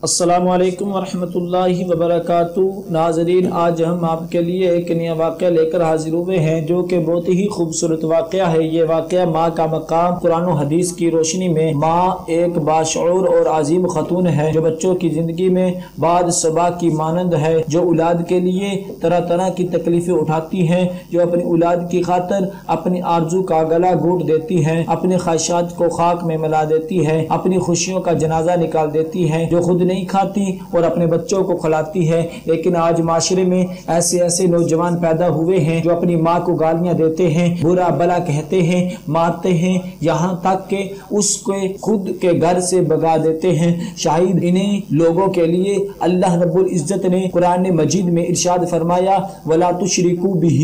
السلام علیکم ورحمۃ اللہ وبرکاتہ۔ ناظرین، آج ہم آپ کے لیے ایک نیا واقعہ لے کر حاضر ہوئے ہیں جو کہ بہت ہی خوبصورت واقعہ ہے۔ یہ واقعہ ماں کا مقام قرآن و حدیث کی روشنی میں ماں ایک باشعور اور عظیم خاتون ہے جو بچوں کی زندگی میں بعد صبا کی مانند ہے، جو اولاد کے لیے طرح طرح کی تکلیفیں اٹھاتی ہیں، جو اپنی اولاد کی خاطر اپنی آرزو کا گلا گھونٹ دیتی ہے، اپنی خواہشات کو خاک میں ملا دیتی ہے، اپنی خوشیوں کا جنازہ نکال دیتی ہے، جو خود نہیں کھاتی اور اپنے بچوں کو کھلاتی ہے۔ لیکن آج معاشرے میں ایسے نوجوان پیدا ہوئے ہیں جو اپنی ماں کو گالیاں دیتے ہیں، برا بلا کہتے ہیں، مارتے ہیں، یہاں تک کہ اس کو خود کے گھر سے بگا دیتے ہیں۔ شاہد انہیں لوگوں کے لیے اللہ رب العزت نے قرآن مجید میں ارشاد فرمایا، وَلَا تُشْرِكُوا بِهِ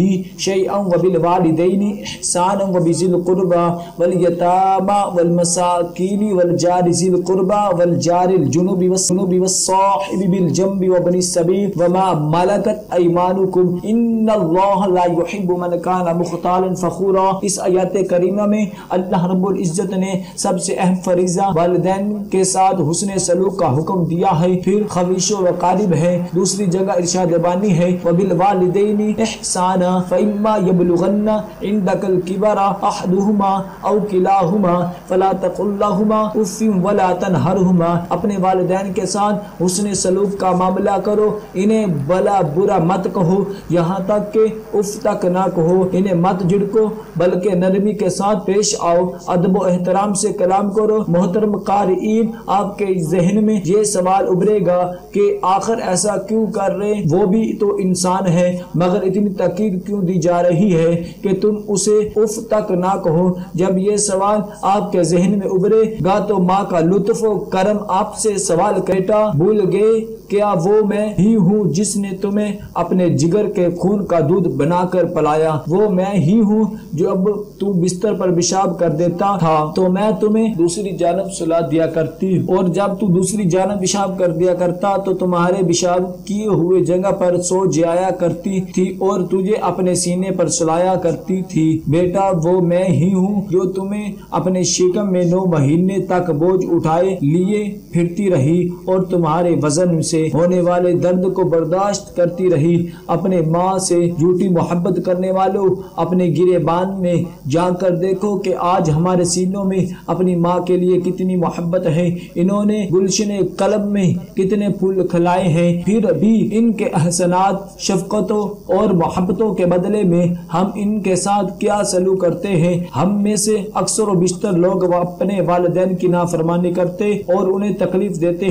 شَيْئًا وَبِالْوَالِدَيْنِ إِحْسَانًا وَبِذِي الْقُرْبَى وَالْيَتَامَى وَالْمَسَاكِينِ وَالْجَارِ ذِي الْقُرْبَى وَالْجَارِ الْجُنُبِ والصاحب بالجنب وابن السبيل وما ملكت ايمانكم ان الله لا يحب من كان مختالا فخورا۔ اس آیات کریمہ میں اللہ رب العزت نے سب سے اہم فریضہ والدین کے ساتھ حسن سلوک کا حکم دیا ہے، پھر خویش و قارب ہے۔ دوسری جگہ ارشاد بانی ہے، وبالوالدین احسانا فإما يبلغن عندك الكبر احدهما او كلاهما فلا تقل لهما اف ولا تنهرهما۔ اپنے والدین کے ساتھ حسن سلوک کا معاملہ کرو، انہیں بلا برا مت کہو، یہاں تک کہ اف تک نہ کہو، انہیں مت جھڑکو بلکہ نرمی کے ساتھ پیش آؤ، ادب و احترام سے کلام کرو۔ محترم قارئین، آپ کے ذہن میں یہ سوال ابھرے گا کہ آخر ایسا کیوں کر رہے، وہ بھی تو انسان ہے، مگر اتنی تاکید کیوں دی جا رہی ہے کہ تم اسے اف تک نہ کہو؟ جب یہ سوال آپ کے ذہن میں ابھرے گا تو ماں کا لطف و کرم آپ سے سوال بیٹا بھول گئے کیا وہ میں ہی ہوں جس نے تمہیں اپنے جگر کے خون کا دودھ بنا کر پلایا؟ وہ میں ہی ہوں جو اب تو بستر پر پیشاب کر دیتا تھا تو میں تمہیں دوسری جانب سلا دیا کرتی، اور جب تو دوسری جانب پیشاب کر دیا کرتا تو تمہارے پیشاب کیے ہوئے جگہ پر سو جایا کرتی تھی اور تجھے اپنے سینے پر سلایا کرتی تھی۔ بیٹا وہ میں ہی ہوں جو تمہیں اپنے شکم میں 9 مہینے تک بوجھ اٹھائے لیے پھرتی رہی اور تمہارے وزن سے ہونے والے درد کو برداشت کرتی رہی۔ اپنے ماں سے جھوٹی محبت کرنے والوں، اپنے گریبان میں جا کر دیکھو کہ آج ہمارے سینوں میں اپنی ماں کے لیے کتنی محبت ہے۔ انہوں نے گلشن قلب میں کتنے پھول کھلائے ہیں، پھر بھی ان کے احسانات، شفقتوں اور محبتوں کے بدلے میں ہم ان کے ساتھ کیا سلوک کرتے ہیں؟ ہم میں سے اکثر و بیشتر لوگ اپنے والدین کی نافرمانی کرتے اور انہیں تکلیف دیتے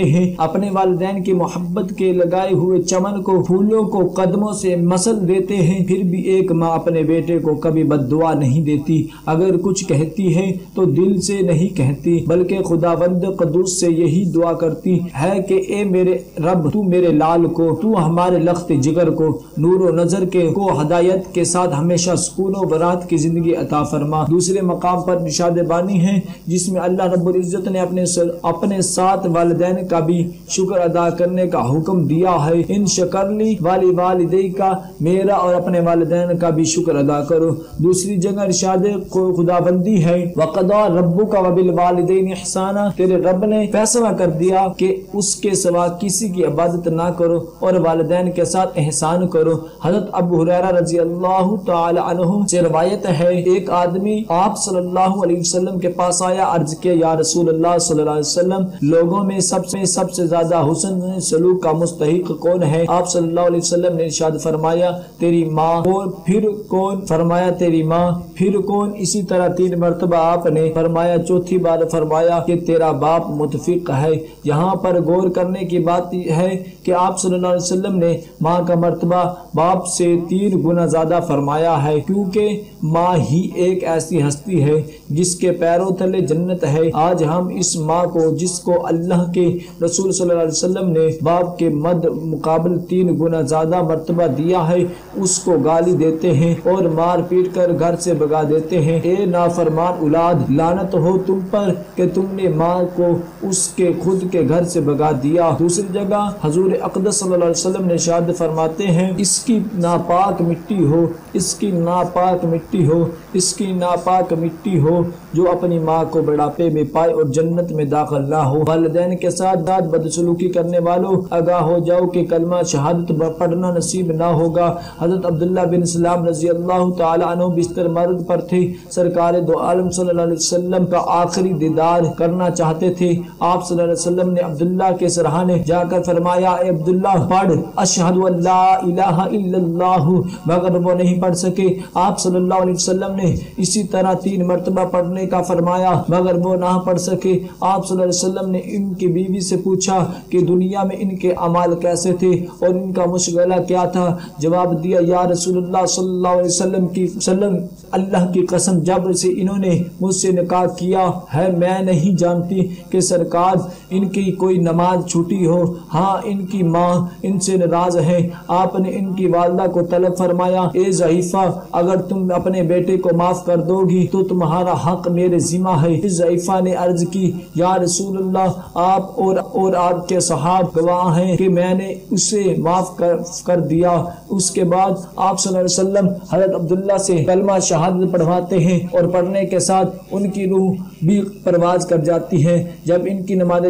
ہیں۔ اپنے والدین کی محبت کے لگائے ہوئے چمن کو، پھولوں کو قدموں سے مسل دیتے ہیں، پھر بھی ایک ماں اپنے بیٹے کو کبھی بد دعا نہیں دیتی۔ اگر کچھ کہتی ہے تو دل سے نہیں کہتی بلکہ خداوند قدوس سے یہی دعا کرتی ہے کہ اے میرے رب، تو میرے لال کو، تو ہمارے لخت جگر کو نور و نظر کے کو ہدایت کے ساتھ ہمیشہ سکون و برات کی زندگی عطا فرما۔ دوسرے مقام پر ارشاد بانی ہے جس میں اللہ رب العزت نے اپنے ساتھ والدین کا بھی شکر ادا کرنے کا حکم دیا ہے۔ ان شکرلی والی والدی کا، میرا اور اپنے والدین کا بھی شکر ادا کرو۔ دوسری جگہ ارشاد خداوندی ہے، وَقَضَىٰ رَبُّكَ وَبِالْوَالِدَيْنِ إِحْسَانًا، تیرے رب نے فیصلہ کر دیا کہ اس کے سوا کسی کی عبادت نہ کرو اور والدین کے ساتھ احسان کرو۔ حضرت ابو ہریرہ رضی اللہ تعالی عنہ سے روایت ہے، ایک آدمی آپ صلی اللہ علیہ وسلم کے پاس آیا، عرض کیا یا رسول اللہ صلی اللہ علیہ وسلم، لوگوں میں سب سے زیادہ حسن سلوک کا مستحق کون ہے؟ آپ صلی اللہ علیہ وسلم نے ارشاد فرمایا تیری ماں، اور پھر کون؟ فرمایا تیری ماں، پھر کون؟ اسی طرح 3 مرتبہ آپ نے فرمایا، چوتھی بار فرمایا کہ تیرا باپ متفق ہے۔ یہاں پر غور کرنے کی بات ہے کہ آپ صلی اللہ علیہ وسلم نے ماں کا مرتبہ باپ سے 3 گنا زیادہ فرمایا ہے، کیونکہ ماں ہی ایک ایسی ہستی ہے جس کے پیروں تلے جنت ہے۔ آج ہم اس ماں کو، جس کو اللہ کے رسول صلی اللہ علیہ وسلم نے باپ کے مد مقابل 3 گنا زیادہ مرتبہ دیا ہے، اس کو گالی دیتے ہیں اور مار پیٹ کر گھر سے بگا دیتے ہیں۔ اے نافرمان اولاد، لعنت ہو تم پر کہ تم نے ماں کو اس کے خود کے گھر سے بگا دیا۔ دوسری جگہ حضور اقدس صلی اللہ علیہ وسلم نے ارشاد فرماتے ہیں، اس کی ناپاک مٹی ہو، اس کی ناپاک مٹی ہو، اس کی ناپاک مٹی ہو، جو اپنی ماں کو بڑھاپے میں پائے اور جنت میں داخل نہ ہو۔ والدین کے ساتھ بدسلوکی کرنے والوں آگاہ ہو جاؤ کہ کلمہ شہادت پڑھنا نصیب نہ ہوگا۔ حضرت عبداللہ بن سلام رضی اللہ تعالی عنہ بستر مرگ پر تھے، سرکار دو عالم صلی اللہ علیہ وسلم کا آخری دیدار کرنا چاہتے تھے۔ آپ صلی اللہ علیہ وسلم نے عبداللہ کے سرہانے جا کر فرمایا، اے عبداللہ پڑھ اشہد ان لا الہ الا اللہ، مگر وہ نہیں پڑھ سکے۔ آپ صلی اللہ علیہ وسلم نے اسی طرح 3 مرتبہ پڑھنے کا فرمایا مگر وہ نہ پڑھ سکے۔ آپ صلی اللہ علیہ وسلم نے ان کی بیوی سے پوچھا کہ دنیا میں ان کے اعمال کیسے تھے اور ان کا مشغلہ کیا تھا؟ جواب دیا، یا رسول اللہ صلی اللہ علیہ وسلم اللہ کی قسم جب سے انہوں نے مجھ سے نکاح کیا ہے میں نہیں جانتی کہ سرکار ان کی کوئی نماز چھوٹی ہو۔ ہاں ان کی ماں ان سے ناراض ہے۔ آپ نے ان کی والدہ کو طلب فرمایا، اے ضعیفہ اگر تم اپنے بیٹے کو معاف کر دو گی تو تمہارا حق میرے ذمہ ہے۔ اس ضعیفہ نے عرض کی، یا رسول اللہ آپ اور آپ کے صحابہ گواہ ہیں کہ میں نے اسے معاف کر دیا۔ اس کے بعد آپ صلی اللہ علیہ وسلم حضرت عبداللہ سے کلمہ شہادت پڑھواتے ہیں اور پڑھنے کے ساتھ ان کی روح بھی پرواز کر جاتی ہے۔ جب ان کی نماز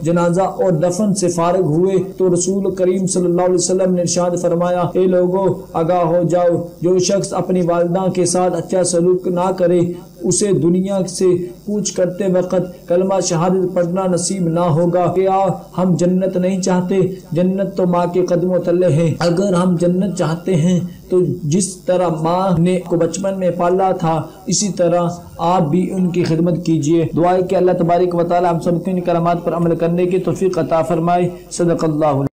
جنازہ اور دفن سے فارغ ہوئے تو رسول کریم صلی اللہ علیہ وسلم نے ارشاد فرمایا، اے لوگو آگاہ ہو جاؤ، جو شخص اپنی والدہ کے ساتھ اچھا سلوک نہ کرے اسے دنیا سے کوچ کرتے وقت کلمہ شہادت پڑھنا نصیب نہ ہوگا۔ کیا ہم جنت نہیں چاہتے؟ جنت تو ماں کے قدموں تلے ہے۔ اگر ہم جنت چاہتے ہیں تو جس طرح ماں نے کو بچپن میں پالا تھا اسی طرح آپ بھی ان کی خدمت کیجیے۔ دعا ہے کہ اللہ تبارک و تعالی ہم سب کو ان کلمات پر عمل کرنے کی توفیق عطا فرمائے۔ صدق اللہ۔